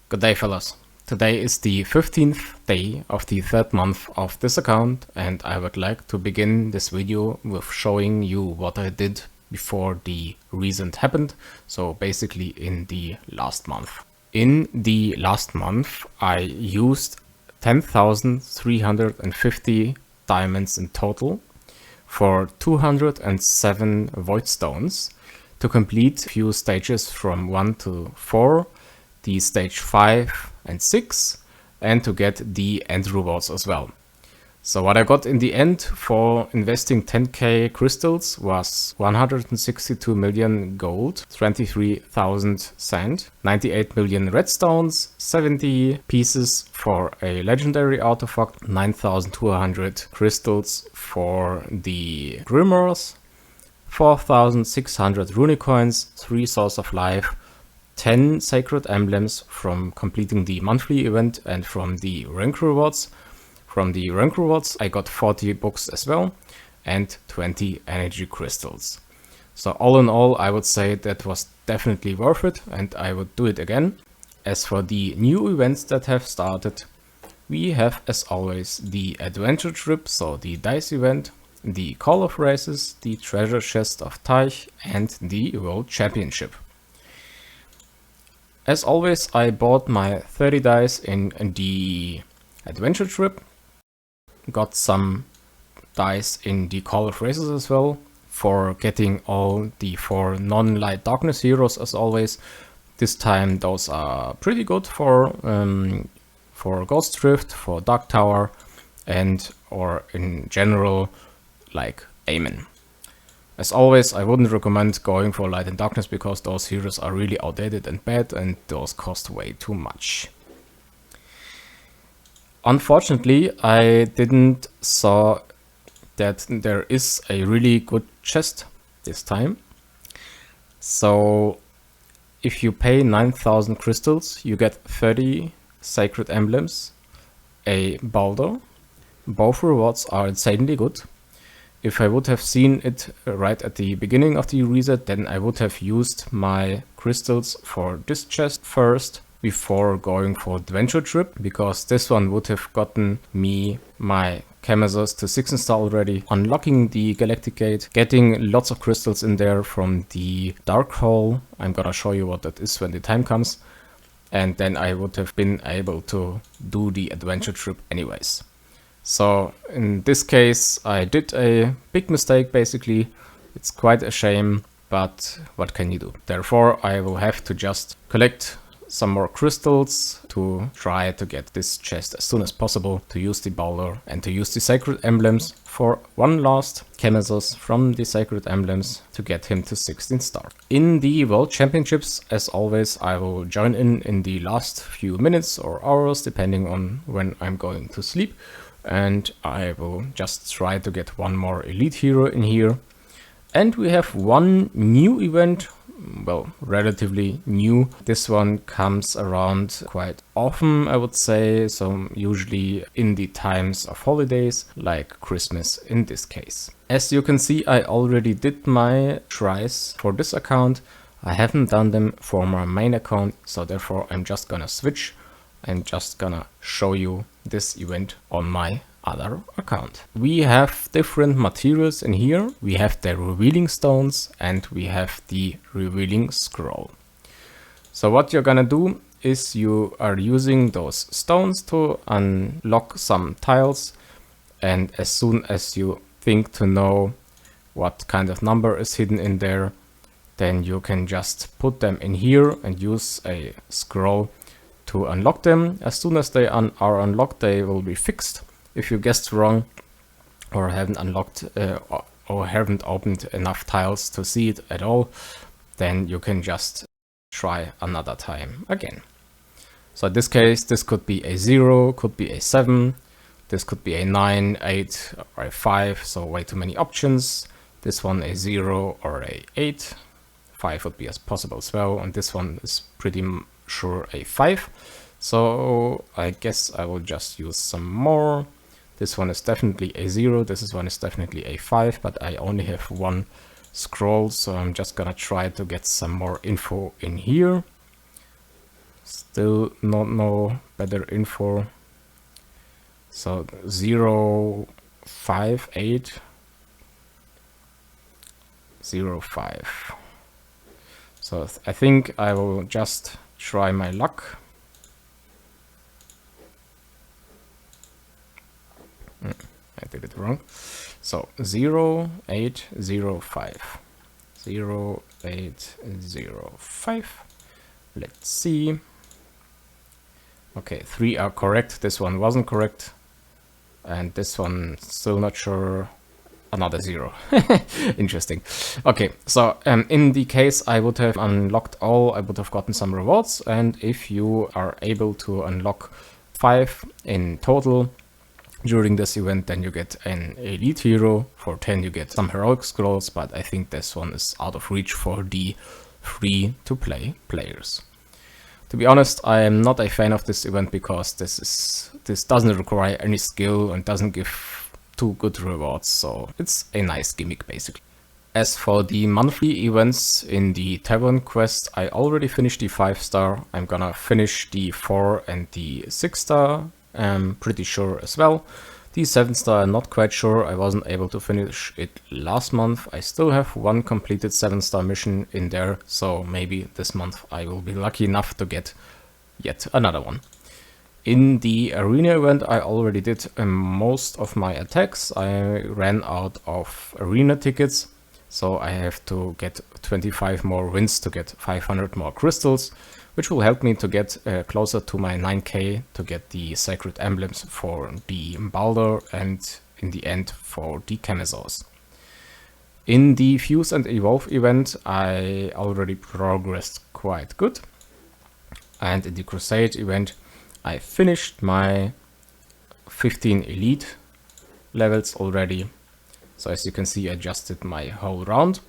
Good day, fellas. Today is the 15th day of the third month of this account, and I would like to begin this video with showing you what I did before the reset happened, so basically in the last month. In the last month, I used 10,350 diamonds in total for 207 void stones to complete few stages from 1 to 4, the stage 5 and 6, and to get the end rewards as well. So what I got in the end for investing 10k crystals was 162 million gold, 23,000 sand, 98 million redstones, 70 pieces for a legendary artifact, 9,200 crystals for the grimoires, 4,600 runic coins, 3 source of life, 10 sacred emblems from completing the monthly event and from the rank rewards. From the rank rewards I got 40 books as well and 20 energy crystals. So all in all, I would say that was definitely worth it and I would do it again. As for the new events that have started, we have as always the adventure trip, so the dice event, the call of races, the treasure chest of Teich and the world championship. As always, I bought my 30 dice in the adventure trip, got some dice in the Call of Races as well for getting all the 4 non-light darkness heroes as always. This time those are pretty good for Ghost Drift, for Dark Tower, and or in general like Aemon. As always, I wouldn't recommend going for Light and Darkness because those heroes are really outdated and bad and those cost way too much. Unfortunately, I didn't saw that there is a really good chest this time. So if you pay 9,000 crystals, you get 30 sacred emblems, a boulder. Both rewards are insanely good. If I would have seen it right at the beginning of the reset, then I would have used my crystals for this chest first before going for adventure trip, because this one would have gotten me my Chamaesyrs to 6 star already, unlocking the Galactic Gate, getting lots of crystals in there from the Dark Hole. I'm gonna show you what that is when the time comes, and then I would have been able to do the adventure trip anyways. So in this case, I did a big mistake basically. It's quite a shame, but what can you do? Therefore, I will have to just collect some more crystals to try to get this chest as soon as possible, to use the boulder and to use the sacred emblems for one last Chamaesyrs from the sacred emblems to get him to 16 star. In the world championships, as always, I will join in the last few minutes or hours depending on when I'm going to sleep. And I will just try to get one more elite hero in here. And we have one new event, well, relatively new. This one comes around quite often, I would say, so usually in the times of holidays, like Christmas in this case. As you can see, I already did my tries for this account. I haven't done them for my main account, so therefore I'm just gonna switch. I'm just gonna show you this event on my other account. We have different materials in here. We have the revealing stones and we have the revealing scroll. So what you're gonna do is you are using those stones to unlock some tiles, and as soon as you think to know what kind of number is hidden in there, then you can just put them in here and use a scroll to unlock them. As soon as they are unlocked, they will be fixed. If you guessed wrong or haven't unlocked or haven't opened enough tiles to see it at all, then you can just try another time again. So in this case, this could be a 0, could be a 7, this could be a 9, 8 or a 5, so way too many options. This one a 0 or a 8, 5 would be as possible as well, and this one is pretty sure a 5. So I guess I will just use some more. This one is definitely a 0, this one is definitely a 5, but I only have one scroll, so I'm just gonna try to get some more info in here. Still not know better info. So 05805. So I think I will just try my luck. I did it wrong. So 0805. 0805. Let's see. Okay, 3 are correct. This one wasn't correct. And this one, still not sure. Another 0. Interesting. Okay, so in the case I would have unlocked all, I would have gotten some rewards. And if you are able to unlock 5 in total during this event, then you get an elite hero. For 10 you get some heroic scrolls, but I think this one is out of reach for the free-to-play players. To be honest, I am not a fan of this event because this doesn't require any skill and doesn't give too good rewards, so it's a nice gimmick basically. As for the monthly events in the Tavern quest, I already finished the 5-star. I'm gonna finish the 4 and the 6-star, I'm pretty sure as well. The 7-star, I'm not quite sure, I wasn't able to finish it last month. I still have one completed 7-star mission in there, so maybe this month I will be lucky enough to get yet another one. In the arena event I already did most of my attacks. I ran out of arena tickets, so I have to get 25 more wins to get 500 more crystals, which will help me to get closer to my 9k to get the sacred emblems for the Baldur and in the end for the Chamaesaurs. In the Fuse and Evolve event I already progressed quite good, and in the Crusade event I finished my 15 elite levels already. So as you can see, I just did my whole round.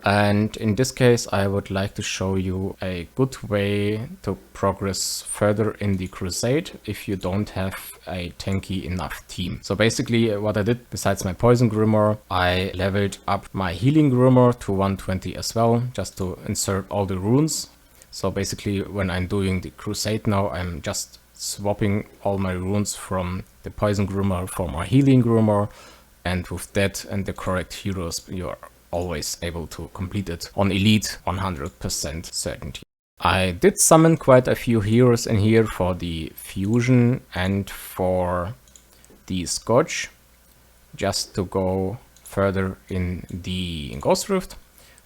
And in this case, I would like to show you a good way to progress further in the Crusade if you don't have a tanky enough team. So basically what I did, besides my Poison Grimoire, I leveled up my Healing Grimoire to 120 as well, just to insert all the runes. So basically when I'm doing the Crusade now, I'm just swapping all my runes from the Poison Grimoire for my Healing Grimoire. And with that and the correct heroes, you are always able to complete it on elite 100% certainty. I did summon quite a few heroes in here for the fusion and for the Scourge, just to go further in the Ghost Rift.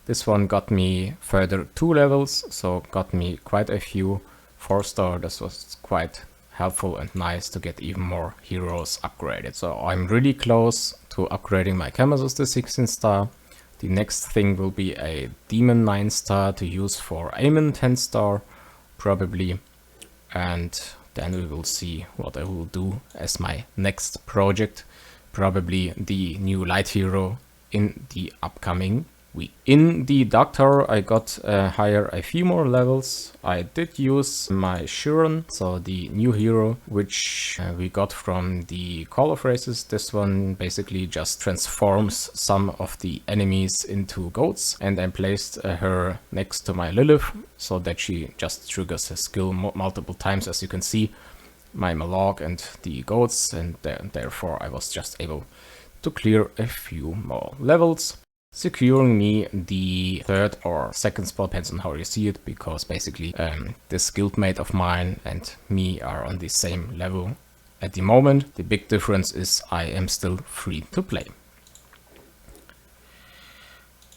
This one got me further 2 levels, so got me quite a few 4-star. This was quite helpful and nice to get even more heroes upgraded. So I'm really close to upgrading my Chamaesaurs to 16-star. The next thing will be a Demon 9-star to use for Amon 10-star, probably. And then we will see what I will do as my next project. Probably the new light hero in the upcoming week. In the Dark Tower I got higher a few more levels. I did use my Chiron, so the new hero, which we got from the Call of Races. This one basically just transforms some of the enemies into goats, and I placed her next to my Lilith so that she just triggers her skill multiple times, as you can see, my Malog and the goats, and therefore I was just able to clear a few more levels, securing me the 3rd or 2nd spot, depends on how you see it, because basically this guildmate of mine and me are on the same level at the moment. The big difference is I am still free to play.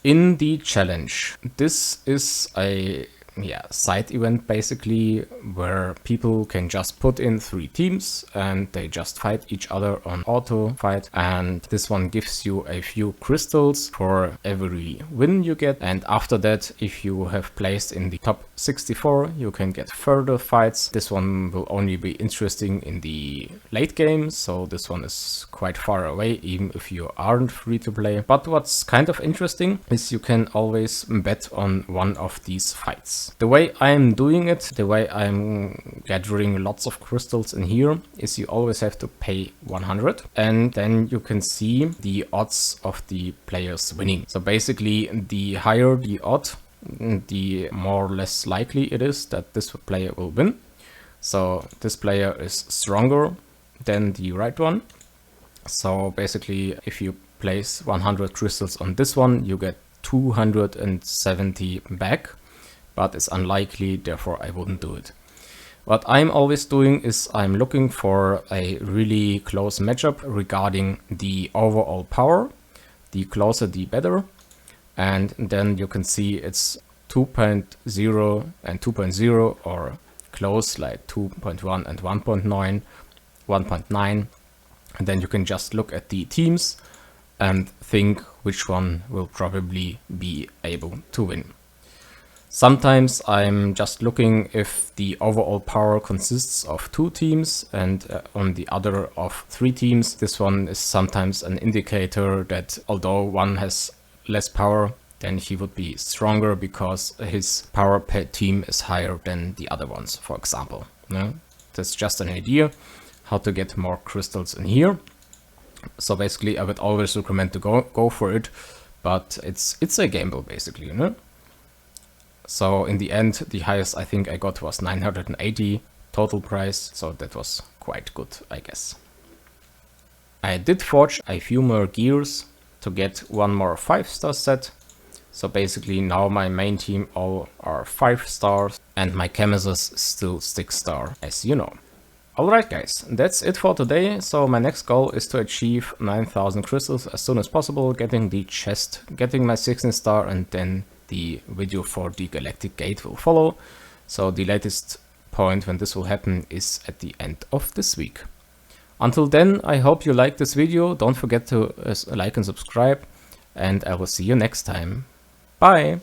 In the challenge, this is a side event basically, where people can just put in 3 teams and they just fight each other on auto fight, and this one gives you a few crystals for every win you get, and after that, if you have placed in the top 64, you can get further fights. This one will only be interesting in the late game, so this one is quite far away even if you aren't free to play. But what's kind of interesting is you can always bet on one of these fights. The way I'm doing it, the way I'm gathering lots of crystals in here, is you always have to pay 100, and then you can see the odds of the players winning. So basically, the higher the odd, the more or less likely it is that this player will win. So this player is stronger than the right one. So basically, if you place 100 crystals on this one, you get 270 back, but it's unlikely, therefore I wouldn't do it. What I'm always doing is I'm looking for a really close matchup regarding the overall power. The closer the better. And then you can see it's 2.0 and 2.0, or close, like 2.1 and 1.9, 1.9. And then you can just look at the teams and think which one will probably be able to win. Sometimes I'm just looking if the overall power consists of 2 teams and on the other of 3 teams. This one is sometimes an indicator that although one has less power, then he would be stronger because his power per team is higher than the other ones, for example. No? That's just an idea how to get more crystals in here. So basically I would always recommend to go for it, but it's a gamble basically, you know? So in the end, the highest I think I got was 980 total price, so that was quite good, I guess. I did forge a few more gears to get one more 5-star set. So basically now my main team all are 5 stars and my Chemisus is still 6-star, as you know. Alright guys, that's it for today. So my next goal is to achieve 9000 crystals as soon as possible, getting the chest, getting my 16-star, and then the video for the Galactic Gate will follow. So the latest point when this will happen is at the end of this week. Until then, I hope you liked this video. Don't forget to like and subscribe, and I will see you next time. Bye!